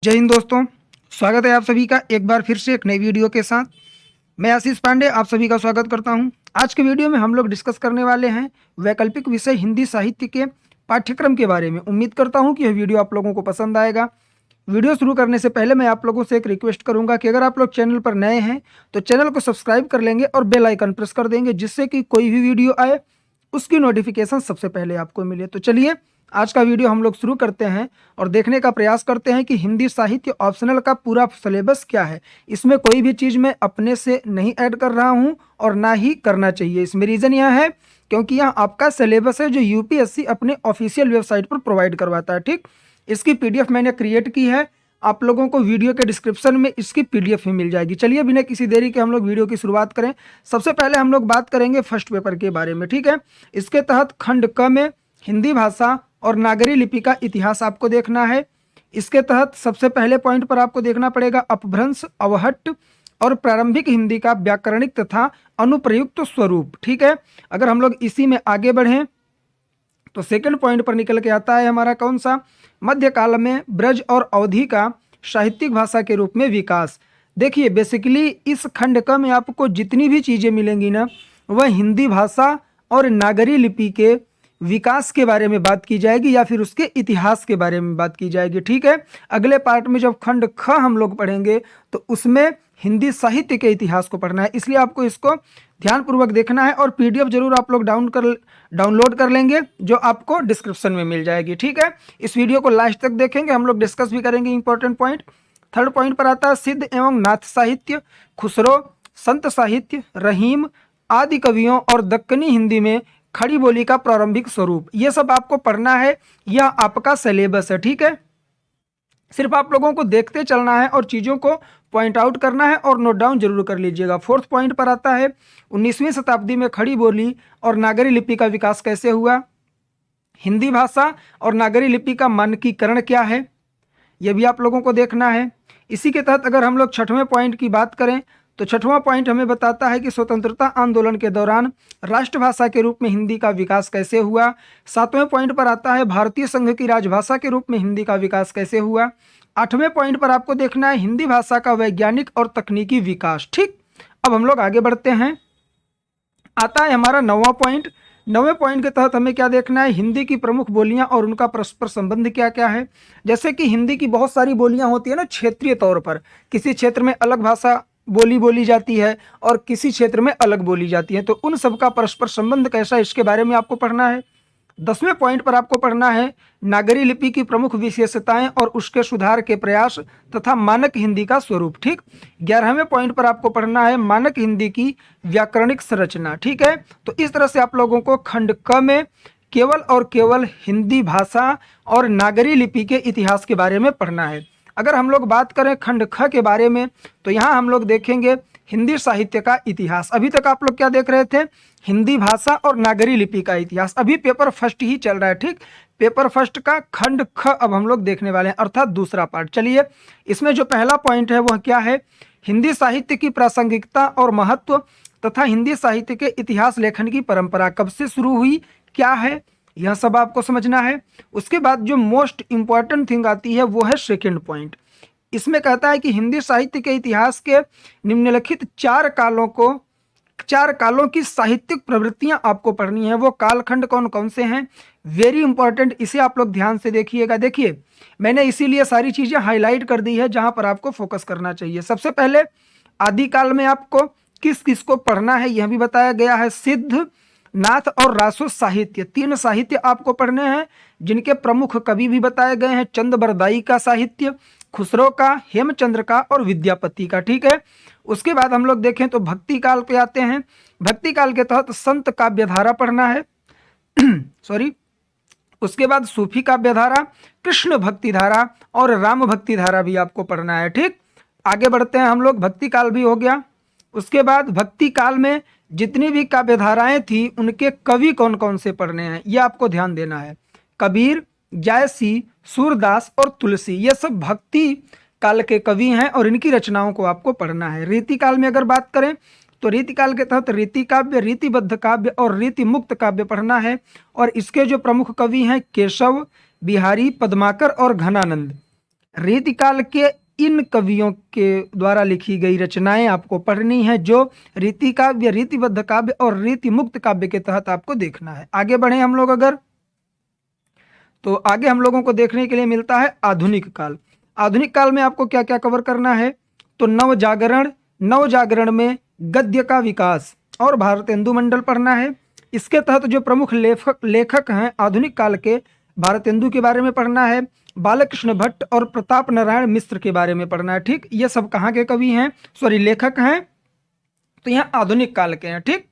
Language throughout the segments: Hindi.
जय हिंद दोस्तों, स्वागत है आप सभी का एक बार फिर से एक नई वीडियो के साथ। मैं आशीष पांडे आप सभी का स्वागत करता हूं। आज के वीडियो में हम लोग डिस्कस करने वाले हैं वैकल्पिक विषय हिंदी साहित्य के पाठ्यक्रम के बारे में। उम्मीद करता हूं कि यह वीडियो आप लोगों को पसंद आएगा। वीडियो शुरू करने से पहले मैं आप लोगों से एक रिक्वेस्ट करूंगा कि अगर आप लोग चैनल पर नए हैं तो चैनल को सब्सक्राइब कर लेंगे और बेल आइकन प्रेस कर देंगे, जिससे कि कोई भी वीडियो आए उसकी नोटिफिकेशन सबसे पहले आपको मिले। तो चलिए आज का वीडियो हम लोग शुरू करते हैं और देखने का प्रयास करते हैं कि हिंदी साहित्य ऑप्शनल का पूरा सिलेबस क्या है। इसमें कोई भी चीज़ मैं अपने से नहीं ऐड कर रहा हूं और ना ही करना चाहिए। इसमें रीज़न यह है क्योंकि यह आपका सिलेबस है जो यूपीएससी अपने ऑफिशियल वेबसाइट पर प्रोवाइड करवाता है। ठीक, इसकी पीडीएफ मैंने क्रिएट की है, आप लोगों को वीडियो के डिस्क्रिप्शन में इसकी पीडीएफ भी मिल जाएगी। चलिए बिना किसी देरी के हम लोग वीडियो की शुरुआत करें। सबसे पहले हम लोग बात करेंगे फर्स्ट पेपर के बारे में। ठीक है, इसके तहत खंड क में हिंदी भाषा और नागरी लिपि का इतिहास आपको देखना है। इसके तहत सबसे पहले पॉइंट पर आपको देखना पड़ेगा अपभ्रंश, अवहट्ट और प्रारंभिक हिंदी का व्याकरणिक तथा अनुप्रयुक्त स्वरूप। ठीक है, अगर हम लोग इसी में आगे बढ़ें तो सेकंड पॉइंट पर निकल के आता है हमारा कौन सा, मध्यकाल में ब्रज और अवधी का साहित्यिक भाषा के रूप में विकास। देखिए बेसिकली इस खंड क में आपको जितनी भी चीज़ें मिलेंगी ना, वह हिंदी भाषा और नागरी लिपि के विकास के बारे में बात की जाएगी या फिर उसके इतिहास के बारे में बात की जाएगी। ठीक है, अगले पार्ट में जब खंड ख हम लोग पढ़ेंगे तो उसमें हिंदी साहित्य के इतिहास को पढ़ना है, इसलिए आपको इसको ध्यानपूर्वक देखना है और पीडीएफ जरूर आप लोग डाउनलोड कर लेंगे जो आपको डिस्क्रिप्शन में मिल जाएगी। ठीक है, इस वीडियो को लास्ट तक देखेंगे, हम लोग डिस्कस भी करेंगे इंपॉर्टेंट पॉइंट। थर्ड पॉइंट पर आता है सिद्ध एवं नाथ साहित्य, खुसरो, संत साहित्य, रहीम आदि कवियों और दक्कनी हिंदी में खड़ी बोली का प्रारंभिक स्वरूप। ये सब आपको पढ़ना है, यह आपका सिलेबस है। ठीक है, सिर्फ आप लोगों को देखते चलना है और चीज़ों को पॉइंट आउट करना है और नोट डाउन जरूर कर लीजिएगा। फोर्थ पॉइंट पर आता है 19वीं शताब्दी में खड़ी बोली और नागरी लिपि का विकास कैसे हुआ, हिंदी भाषा और नागरी लिपि का मानकीकरण क्या है, यह भी आप लोगों को देखना है। इसी के तहत अगर हम लोग छठवें पॉइंट की बात करें तो छठवां पॉइंट हमें बताता है कि स्वतंत्रता आंदोलन के दौरान राष्ट्रभाषा के रूप में हिंदी का विकास कैसे हुआ। सातवें पॉइंट पर आता है भारतीय संघ की राजभाषा के रूप में हिंदी का विकास कैसे हुआ। आठवें पॉइंट पर आपको देखना है हिंदी भाषा का वैज्ञानिक और तकनीकी विकास। ठीक, अब हम लोग आगे बढ़ते हैं, आता है हमारा नौवां पॉइंट। नौवें पॉइंट के तहत हमें क्या देखना है, हिंदी की प्रमुख बोलियां और उनका परस्पर संबंध क्या क्या है। जैसे कि हिंदी की बहुत सारी बोलियां होती है ना क्षेत्रीय तौर पर, किसी क्षेत्र में अलग भाषा बोली जाती है और किसी क्षेत्र में अलग बोली जाती है, तो उन सब का परस्पर संबंध कैसा है इसके बारे में आपको पढ़ना है। 10वें पॉइंट पर आपको पढ़ना है नागरी लिपि की प्रमुख विशेषताएं और उसके सुधार के प्रयास तथा मानक हिंदी का स्वरूप। ठीक, 11वें पॉइंट पर आपको पढ़ना है मानक हिंदी की व्याकरणिक संरचना। ठीक है, तो इस तरह से आप लोगों को खंड क में केवल और केवल हिंदी भाषा और नागरी लिपि के इतिहास के बारे में पढ़ना है। अगर हम लोग बात करें खंड ख के बारे में तो यहाँ हम लोग देखेंगे हिंदी साहित्य का इतिहास। अभी तक आप लोग क्या देख रहे थे, हिंदी भाषा और नागरी लिपि का इतिहास। अभी पेपर फर्स्ट ही चल रहा है। ठीक, पेपर फर्स्ट का खंड ख अब हम लोग देखने वाले हैं, अर्थात दूसरा पार्ट। चलिए, इसमें जो पहला पॉइंट है वह क्या है, हिंदी साहित्य की प्रासंगिकता और महत्व तथा हिंदी साहित्य के इतिहास लेखन की परंपरा कब से शुरू हुई, क्या है, यह सब आपको समझना है। उसके बाद जो मोस्ट इंपॉर्टेंट थिंग आती है वो है सेकंड पॉइंट। इसमें कहता है कि हिंदी साहित्य के इतिहास के निम्नलिखित चार कालों की साहित्यिक प्रवृत्तियां आपको पढ़नी है। वो कालखंड कौन कौन से हैं, वेरी इंपॉर्टेंट, इसे आप लोग ध्यान से देखिएगा। देखिए मैंने इसीलिए सारी चीजें हाईलाइट कर दी है जहां पर आपको फोकस करना चाहिए। सबसे पहले आदिकाल में आपको किस किस को पढ़ना है यह भी बताया गया है। सिद्ध, नाथ और रासो साहित्य, तीन साहित्य आपको पढ़ने हैं जिनके प्रमुख कवि भी बताए गए हैं। चंद बरदाई का साहित्य, खुसरो का, हेमचंद्र का और विद्यापति का। ठीक है, उसके बाद हम लोग देखें तो भक्ति काल पे आते हैं। भक्ति काल के तहत संत काव्यधारा पढ़ना है सॉरी, उसके बाद सूफी काव्यधारा, कृष्ण भक्ति धारा और राम भक्ति धारा भी आपको पढ़ना है। ठीक, आगे बढ़ते हैं हम लोग, भक्ति काल भी हो गया। उसके बाद भक्ति काल में जितनी भी काव्यधाराएं थी उनके कवि कौन कौन से पढ़ने हैं ये आपको ध्यान देना है। कबीर, जायसी, सूरदास और तुलसी, ये सब भक्ति काल के कवि हैं और इनकी रचनाओं को आपको पढ़ना है। रीति काल में अगर बात करें तो रीति काल के तहत रीति काव्य, रीतिबद्ध काव्य और रीति मुक्त काव्य पढ़ना है। और इसके जो प्रमुख कवि हैं केशव, बिहारी, पद्माकर और घनानंद। रीतिकाल के इन कवियों के द्वारा लिखी गई रचनाएं आपको पढ़नी है, जो रीति काव्य, रीतिबद्ध काव्य और रीति मुक्त काव्य के तहत आपको देखना है। आगे बढ़े हम लोग अगर, तो आगे हम लोगों को देखने के लिए मिलता है आधुनिक काल। आधुनिक काल में आपको क्या क्या कवर करना है, तो नवजागरण, नवजागरण में गद्य का विकास और भारतेंदु मंडल पढ़ना है। इसके तहत जो प्रमुख लेखक हैं आधुनिक काल के, भारतेंदु के बारे में पढ़ना है, बालकृष्ण भट्ट और प्रताप नारायण मिश्र के बारे में पढ़ना है। ठीक, ये सब कहाँ के कवि हैं, सॉरी लेखक हैं, तो यहाँ आधुनिक काल के हैं। ठीक,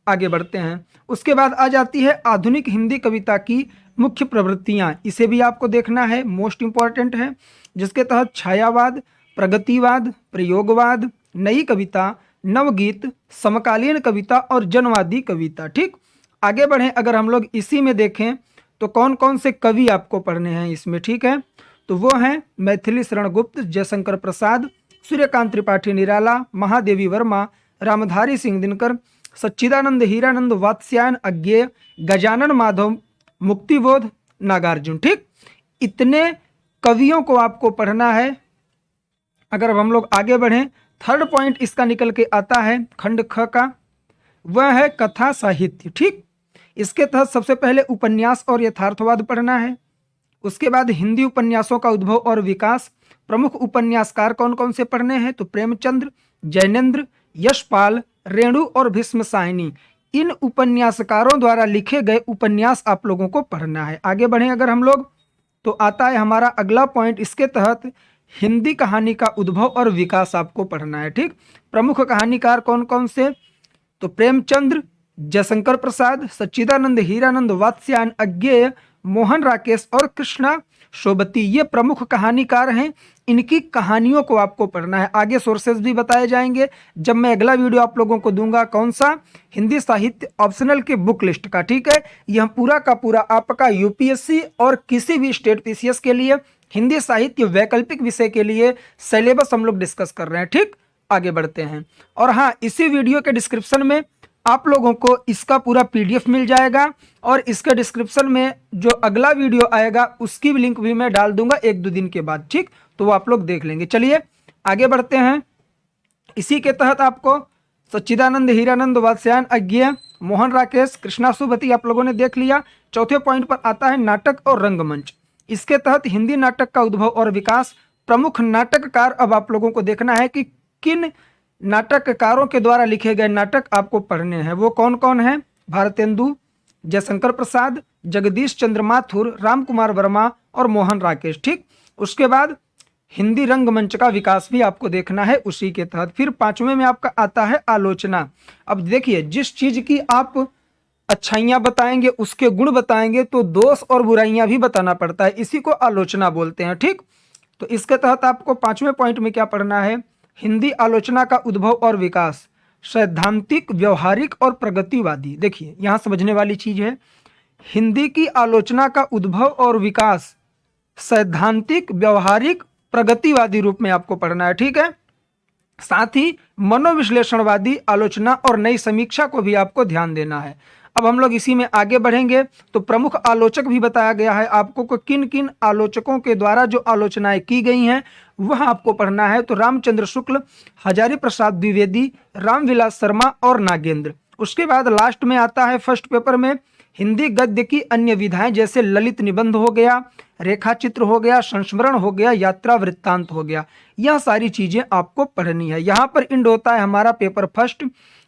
आगे बढ़ते हैं। उसके बाद आ जाती है आधुनिक हिंदी कविता की मुख्य प्रवृत्तियां, इसे भी आपको देखना है, मोस्ट इंपॉर्टेंट है, जिसके तहत छायावाद, प्रगतिवाद, प्रयोगवाद, नई कविता, नवगीत, समकालीन कविता और जनवादी कविता। ठीक, आगे बढ़ें अगर हम लोग इसी में देखें तो कौन कौन से कवि आपको पढ़ने हैं इसमें। ठीक है, तो वो हैं मैथिली शरण गुप्त, जयशंकर प्रसाद, सूर्यकांत त्रिपाठी निराला, महादेवी वर्मा, रामधारी सिंह दिनकर, सच्चिदानंद हीरानंद, वात्स्यायन अज्ञेय, गजानन माधव, मुक्तिबोध, नागार्जुन। ठीक, इतने कवियों को आपको पढ़ना है। अगर हम लोग आगे बढ़ें, थर्ड पॉइंट इसका निकल के आता है खंड ख का, वह है कथा साहित्य। ठीक, इसके तहत सबसे पहले उपन्यास और यथार्थवाद पढ़ना है। उसके बाद हिंदी उपन्यासों का उद्भव और विकास, प्रमुख उपन्यासकार कौन कौन से पढ़ने हैं, तो प्रेमचंद्र, जैनेन्द्र, यशपाल, रेणु और भीष्म साहिनी, इन उपन्यासकारों द्वारा लिखे गए उपन्यास आप लोगों को पढ़ना है। आगे बढ़ें अगर हम लोग, तो आता है हमारा अगला पॉइंट, इसके तहत हिंदी कहानी का उद्भव और विकास आपको पढ़ना है। ठीक, प्रमुख कहानीकार कौन कौन से, तो प्रेमचंद्र, जयशंकर प्रसाद, सच्चिदानंद हीरानंद, वात्स्यायन अज्ञेय, मोहन राकेश और कृष्णा शोभती, ये प्रमुख कहानीकार हैं। इनकी कहानियों को आपको पढ़ना है। आगे सोर्सेज भी बताए जाएंगे जब मैं अगला वीडियो आप लोगों को दूंगा, कौन सा, हिंदी साहित्य ऑप्शनल के बुक लिस्ट का। ठीक है, यह पूरा का पूरा आपका यूपीएससी और किसी भी स्टेट पीसीएस के लिए हिंदी साहित्य वैकल्पिक विषय के लिए सिलेबस हम लोग डिस्कस कर रहे हैं। ठीक, आगे बढ़ते हैं। और हाँ, इसी वीडियो के डिस्क्रिप्शन में आप लोगों को इसका पूरा पीडीएफ मिल जाएगा और इसके डिस्क्रिप्शन में जो अगला वीडियो आएगा उसकी भी लिंक भी मैं डाल दूंगा 1-2 दिन के बाद। ठीक, तो वो आप लोग देख लेंगे। चलिए आगे बढ़ते हैं। इसी के तहत आपको सच्चिदानंद हीरानंद, वात्स्यायन अज्ञेय, मोहन राकेश, कृष्णा सुभती आप लोगों ने देख लिया। चौथे पॉइंट पर आता है नाटक और रंगमंच। इसके तहत हिंदी नाटक का उद्भव और विकास, प्रमुख नाटककार अब आप लोगों को देखना है कि किन नाटककारों के द्वारा लिखे गए नाटक आपको पढ़ने हैं, वो कौन कौन हैं, भारतेंदु, जयशंकर प्रसाद, जगदीश चंद्र माथुर, राम कुमार वर्मा और मोहन राकेश। ठीक, उसके बाद हिंदी रंगमंच का विकास भी आपको देखना है उसी के तहत। फिर पांचवें में आपका आता है आलोचना। अब देखिए, जिस चीज की आप अच्छाइयां बताएंगे, उसके गुण बताएंगे, तो दोष और बुराइयां भी बताना पड़ता है, इसी को आलोचना बोलते हैं। ठीक, तो इसके तहत आपको पांचवें पॉइंट में क्या पढ़ना है, हिंदी आलोचना का उद्भव और विकास, सैद्धांतिक, व्यवहारिक और प्रगतिवादी। देखिए यहां समझने वाली चीज है, हिंदी की आलोचना का उद्भव और विकास सैद्धांतिक, व्यवहारिक, प्रगतिवादी रूप में आपको पढ़ना है। ठीक है, साथ ही मनोविश्लेषणवादी आलोचना और नई समीक्षा को भी आपको ध्यान देना है। अब हम लोग इसी में आगे बढ़ेंगे तो प्रमुख आलोचक भी बताया गया है आपको को किन किन आलोचकों के द्वारा जो आलोचनाएं की गई हैं वह आपको पढ़ना है। तो रामचंद्र शुक्ल, हजारी प्रसाद द्विवेदी, रामविलास शर्मा और नागेंद्र। उसके बाद लास्ट में आता है फर्स्ट पेपर में हिंदी गद्य की अन्य विधाएं, जैसे ललित निबंध हो गया, रेखा चित्र हो गया, संस्मरण हो गया, यात्रा वृत्तांत हो गया। यह सारी चीजें आपको पढ़नी है। यहाँ पर इंड होता है हमारा पेपर फर्स्ट,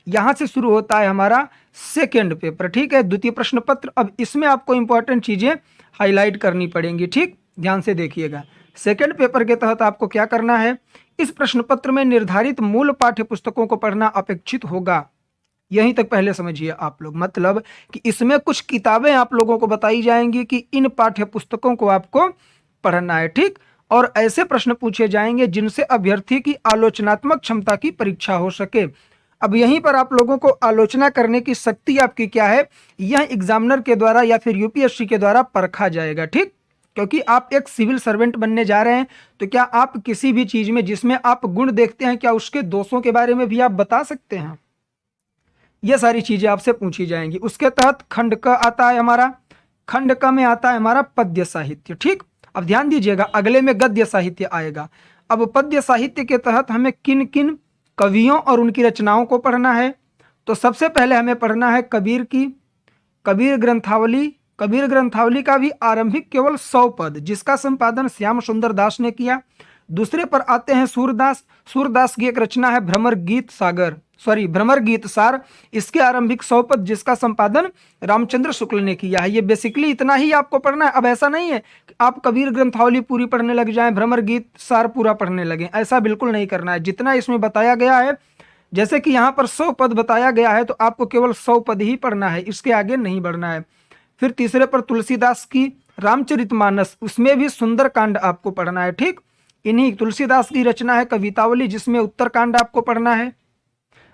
यहाँ से शुरू होता है हमारा सेकेंड पेपर। ठीक है, द्वितीय प्रश्न पत्र। अब इसमें आपको इंपॉर्टेंट चीजें हाईलाइट करनी पड़ेंगी। ठीक, ध्यान से देखिएगा। सेकेंड पेपर के तहत आपको क्या करना है, इस प्रश्न पत्र में निर्धारित मूल पाठ्य पुस्तकों को पढ़ना अपेक्षित होगा। यहीं तक पहले समझिए आप लोग, मतलब कि इसमें कुछ किताबें आप लोगों को बताई जाएंगी कि इन पाठ्य पुस्तकों को आपको पढ़ना है। ठीक, और ऐसे प्रश्न पूछे जाएंगे जिनसे अभ्यर्थी की आलोचनात्मक क्षमता की परीक्षा हो सके। अब यहीं पर आप लोगों को आलोचना करने की शक्ति आपकी क्या है, यह एग्जामिनर के द्वारा या फिर यूपीएससी के द्वारा परखा जाएगा। ठीक, क्योंकि आप एक सिविल सर्वेंट बनने जा रहे हैं, तो क्या आप किसी भी चीज में जिसमें आप गुण देखते हैं, क्या उसके दोषों के बारे में भी आप बता सकते हैं? ये सारी चीजें आपसे पूछी जाएंगी। उसके तहत खंड क आता है हमारा, खंड क में आता है हमारा पद्य साहित्य। ठीक, अब ध्यान दीजिएगा, अगले में गद्य साहित्य आएगा। अब पद्य साहित्य के तहत हमें किन किन कवियों और उनकी रचनाओं को पढ़ना है? तो सबसे पहले हमें पढ़ना है कबीर की कबीर ग्रंथावली। कबीर ग्रंथावली का भी आरंभिक केवल 100 पद, जिसका संपादन श्याम सुंदर दास ने किया। दूसरे पर आते हैं सूरदास। सूरदास की एक रचना है भ्रमर गीत सार। इसके आरंभिक 100 पद, जिसका संपादन रामचंद्र शुक्ल ने किया है। ये बेसिकली इतना ही आपको पढ़ना है। अब ऐसा नहीं है कि आप कबीर ग्रंथावली पूरी पढ़ने लग जाएं, भ्रमर गीत सार पूरा पढ़ने लगें, ऐसा बिल्कुल नहीं करना है। जितना इसमें बताया गया है, जैसे कि यहाँ पर 100 पद बताया गया है, तो आपको केवल 100 पद ही पढ़ना है, इसके आगे नहीं बढ़ना है। फिर तीसरे पर तुलसीदास की रामचरितमानस, उसमें भी सुंदर कांड आपको पढ़ना है। ठीक, इन्हीं तुलसीदास की रचना है कवितावली, जिसमें उत्तरकांड आपको पढ़ना है।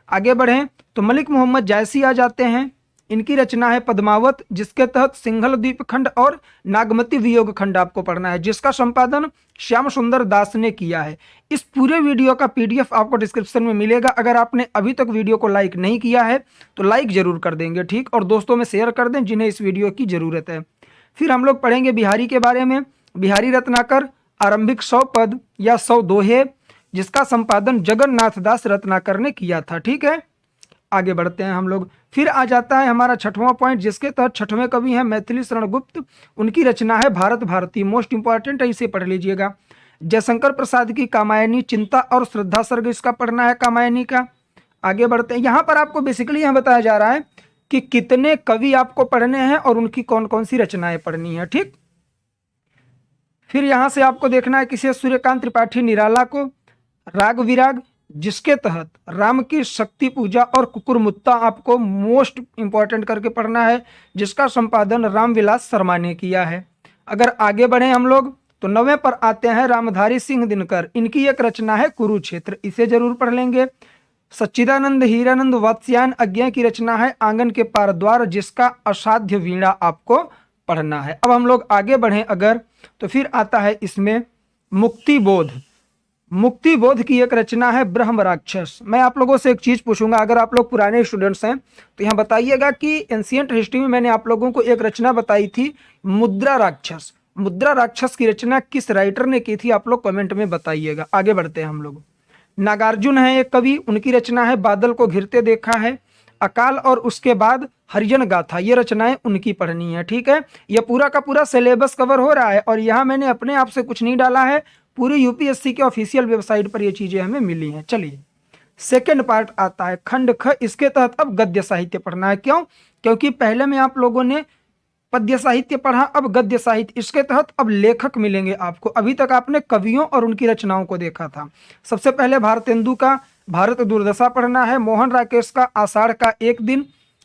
आगे बढ़ें तो मलिक मोहम्मद जायसी आ जाते हैं। इनकी रचना है पद्मावत, जिसके तहत सिंघल द्वीप खंड और नागमती वियोग खंड आपको पढ़ना है, जिसका संपादन श्याम सुंदर दास ने किया है। इस पूरे वीडियो का PDF आपको डिस्क्रिप्शन में मिलेगा। अगर आपने अभी तक वीडियो को लाइक नहीं किया है तो लाइक जरूर कर देंगे, ठीक, और दोस्तों में शेयर कर दें जिन्हें इस वीडियो की जरूरत है। फिर हम लोग पढ़ेंगे बिहारी के बारे में। बिहारी रत्नाकर, आरंभिक 100 पद या 100 दोहे, जिसका संपादन जगन्नाथ दास रत्नाकर ने किया था। ठीक है, आगे बढ़ते हैं हम लोग। फिर आ जाता है हमारा 6वां पॉइंट, जिसके तहत 6वें कवि हैं मैथिली शरण गुप्त। उनकी रचना है भारत भारती, मोस्ट इंपॉर्टेंट है, इसे पढ़ लीजिएगा। जयशंकर प्रसाद की कामायनी, चिंता और श्रद्धा सर्ग, इसका पढ़ना है कामायनी का। आगे बढ़ते हैं। यहाँ पर आपको बेसिकली यह बताया जा रहा है कि कितने कवि आपको पढ़ने हैं और उनकी कौन कौन सी रचनाएं पढ़नी है। ठीक, फिर यहाँ से आपको देखना है किसी सूर्यकांत त्रिपाठी निराला को राग विराग, जिसके तहत राम की शक्ति पूजा और कुकुरमुत्ता आपको मोस्ट इंपॉर्टेंट करके पढ़ना है, जिसका संपादन रामविलास शर्मा ने किया है। अगर आगे बढ़े हम लोग तो 9वें पर आते हैं रामधारी सिंह दिनकर। इनकी एक रचना है कुरुक्षेत्र, इसे जरूर पढ़ लेंगे। सच्चिदानंद हीरानंद वात्स्यायन अज्ञा की रचना है आंगन के पार द्वार, जिसका असाध्य वीणा आपको पढ़ना है। अब हम लोग आगे बढ़ें अगर तो फिर आता है इसमें मुक्ति बोध। मुक्ति बोध की एक रचना है ब्रह्म राक्षस। मैं आप लोगों से एक चीज पूछूंगा, अगर आप लोग पुराने स्टूडेंट्स हैं तो यहाँ बताइएगा कि एंशिएंट हिस्ट्री में मैंने आप लोगों को एक रचना बताई थी मुद्रा राक्षस। मुद्रा राक्षस की रचना किस राइटर ने की थी, आप लोग कमेंट में बताइएगा। आगे बढ़ते हैं हम लोग। नागार्जुन है एक कवि, उनकी रचना है बादल को घिरते देखा है। अकाल और उसके बाद हरिजन गाथा, ये रचनाएं उनकी पढ़नी है। ठीक है, ये पूरा का पूरा सिलेबस कवर हो रहा है और यहाँ मैंने अपने आप से कुछ नहीं डाला है, पूरी UPSC के ऑफिशियल वेबसाइट पर ये चीजें हमें मिली हैं। चलिए, सेकंड पार्ट आता है खंड ख। इसके तहत अब गद्य साहित्य पढ़ना है। क्यों? क्योंकि पहले में आप लोगों ने पद्य साहित्य पढ़ा, अब गद्य साहित्य। इसके तहत अब लेखक मिलेंगे आपको। अभी तक आपने कवियों और उनकी रचनाओं को देखा था। सबसे पहले भारतेंदु का भारत दुर्दशा पढ़ना है, मोहन राकेश का आषाढ़ का एक दिन।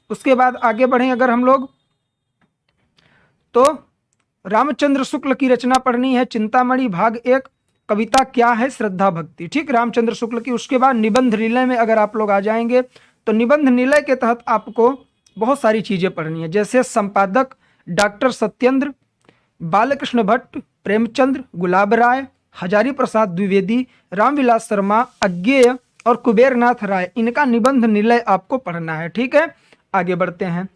उसके बाद आगे बढ़ें अगर हम लोग तो रामचंद्र शुक्ल की रचना पढ़नी है चिंतामणि भाग 1। कविता क्या है? श्रद्धा भक्ति। ठीक, रामचंद्र शुक्ल की। उसके बाद निबंध निलय में अगर आप लोग आ जाएंगे तो निबंध निलय के तहत आपको बहुत सारी चीजें पढ़नी है, जैसे संपादक डॉक्टर सत्येंद्र, बालकृष्ण भट्ट, प्रेमचंद्र, गुलाब राय, हजारी प्रसाद द्विवेदी, रामविलास शर्मा, अज्ञेय और कुबेरनाथ राय, इनका निबंध निलय आपको पढ़ना है। ठीक है, आगे बढ़ते हैं।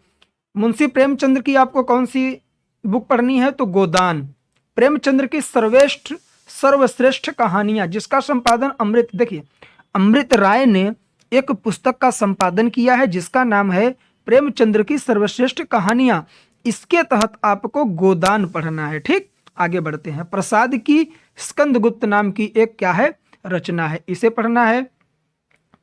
मुंशी प्रेमचंद्र की आपको कौन सी बुक पढ़नी है? तो गोदान। प्रेमचंद्र की सर्वश्रेष्ठ कहानियां, जिसका संपादन अमृत, देखिए अमृत राय ने एक पुस्तक का संपादन किया है जिसका नाम है प्रेमचंद्र की सर्वश्रेष्ठ कहानियां। इसके तहत आपको गोदान पढ़ना है। ठीक, आगे बढ़ते हैं। प्रसाद की स्कंदगुप्त नाम की एक क्या है? रचना है, इसे पढ़ना है।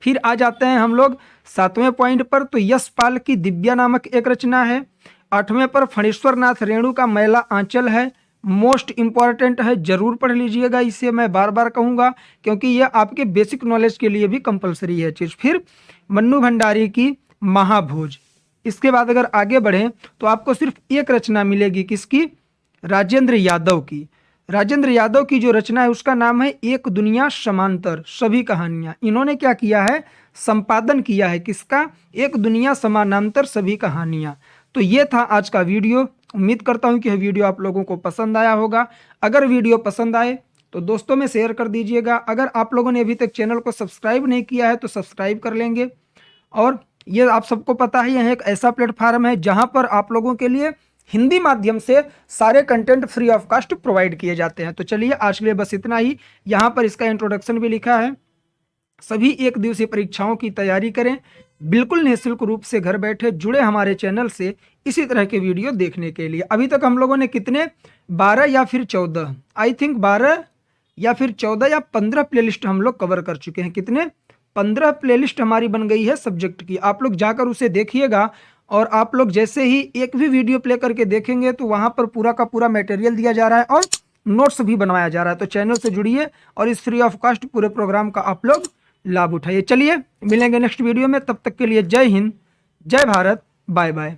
फिर आ जाते हैं हम लोग 7वें पॉइंट पर, तो यशपाल की दिव्या नामक एक रचना है। 8वें पर फणीश्वर नाथ रेणु का मैला आंचल है, मोस्ट इंपॉर्टेंट है, जरूर पढ़ लीजिएगा। इसे मैं बार बार कहूँगा क्योंकि यह आपके बेसिक नॉलेज के लिए भी कंपलसरी है चीज़। फिर मन्नू भंडारी की महाभोज। इसके बाद अगर आगे बढ़ें तो आपको सिर्फ एक रचना मिलेगी, किसकी? राजेंद्र यादव की। राजेंद्र यादव की जो रचना है उसका नाम है एक दुनिया समांतर सभी कहानियां। इन्होंने क्या किया है? संपादन किया है, किसका? एक दुनिया समानांतर सभी कहानियां। तो ये था आज का वीडियो। उम्मीद करता हूं कि यह वीडियो आप लोगों को पसंद आया होगा। अगर वीडियो पसंद आए तो दोस्तों में शेयर कर दीजिएगा। अगर आप लोगों ने अभी तक चैनल को सब्सक्राइब नहीं किया है तो सब्सक्राइब कर लेंगे। और ये आप सबको पता है, यह एक ऐसा प्लेटफार्म है जहां पर आप लोगों के लिए हिंदी माध्यम से सारे content free of cost provide किए जाते हैं। तो चलिए आज के लिए बस इतना ही। यहाँ पर इसका इंट्रोडक्शन भी लिखा है। सभी एक दिवसीय परीक्षाओं की तैयारी करें, बिल्कुल निःशुल्क रूप से घर बैठे जुड़े हमारे चैनल से इसी तरह के वीडियो देखने के लिए। अभी तक हम लोगों ने कितने 12 या फिर 14, आई थिंक 12 या फिर 14 या 15 प्लेलिस्ट हम लोग कवर कर चुके हैं। कितने 15 प्लेलिस्ट हमारी बन गई है सब्जेक्ट की। आप लोग जाकर उसे देखिएगा और आप लोग जैसे ही एक भी वीडियो प्ले करके देखेंगे तो वहां पर पूरा का पूरा मटेरियल दिया जा रहा है और नोट्स भी बनवाया जा रहा है। तो चैनल से जुड़िए और इस फ्री ऑफ कॉस्ट पूरे प्रोग्राम का आप लोग लाभ उठाइए। चलिए मिलेंगे नेक्स्ट वीडियो में, तब तक के लिए जय हिंद, जय भारत, बाय बाय।